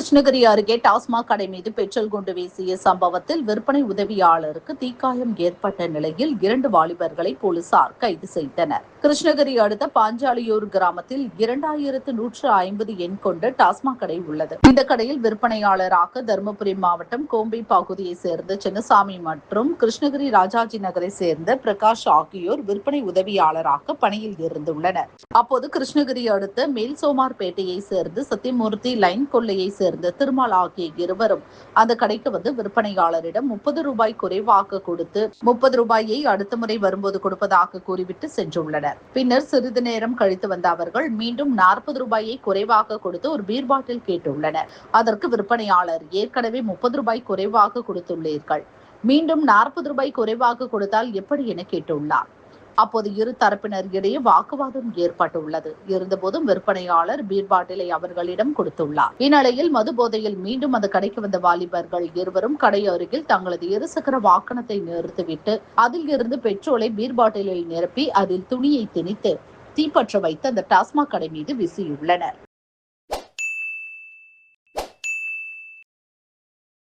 கிருஷ்ணகிரி அருகே டாஸ்மாக் கடை மீது பெட்ரோல் குண்டு வீசிய சம்பவத்தில் விற்பனை உதவியாளருக்கு தீக்காயம் ஏற்பட்ட நிலையில் 2 வாலிபர்களை போலீசார் கைது செய்தனர். கிருஷ்ணகிரி அடுத்த பாஞ்சாலியூர் கிராமத்தில் 2150 எண் கொண்ட டாஸ்மாக் கடை உள்ளது. இந்த கடையில் விற்பனையாளராக தருமபுரி மாவட்டம் கோம்பை பகுதியை சேர்ந்த சின்னசாமி மற்றும் கிருஷ்ணகிரி ராஜாஜி நகரை சேர்ந்த பிரகாஷ் ஆகியோர் விற்பனை உதவியாளராக பணியில் இருந்துள்ளனர். அப்போது கிருஷ்ணகிரி அடுத்த மேல்சோமார்பேட்டையை சேர்ந்த சத்தியமூர்த்தி லைன் கொள்ளையை சேர்ந்த திருமால் ஆகிய இருவரும் அந்த கடைக்கு வந்து விற்பனையாளரிடம் 30 ரூபாய் குறைவாக கொடுத்து 30 ரூபாயை அடுத்த முறை வரும்போது கொடுப்பதாக கூறிவிட்டு சென்றுள்ளனர். பின்னர் சிறிது நேரம் கழித்து வந்த அவர்கள் மீண்டும் 40 ரூபாயை குறைவாக கொடுத்து ஒரு பீர் பாட்டில் கேட்டுள்ளனர். அதற்கு விற்பனையாளர் ஏற்கனவே 30 ரூபாய் குறைவாக கொடுத்துள்ளீர்கள், மீண்டும் 40 ரூபாய் குறைவாக கொடுத்தால் எப்படி என கேட்டுள்ளார். அப்போது இரு தரப்பினர் இடையே வாக்குவாதம் ஏற்பட்டுள்ளது. இருந்தபோதும் விற்பனையாளர் பீர் பாட்டிலை அவர்களிடம் கொடுத்துள்ளார். இந்நிலையில் மது போதையில் மீண்டும் அந்த கடைக்கு வந்த வாலிபர்கள் இருவரும் கடை அருகில் தங்களது இருசக்கர வாகனத்தை நிறுத்திவிட்டு அதில் இருந்து பெட்ரோலை பீர் பாட்டிலில் நிரப்பி அதில் துணியை திணித்து தீப்பற்ற வைத்து அந்த டாஸ்மாக் கடை மீது வீசியுள்ளனர்.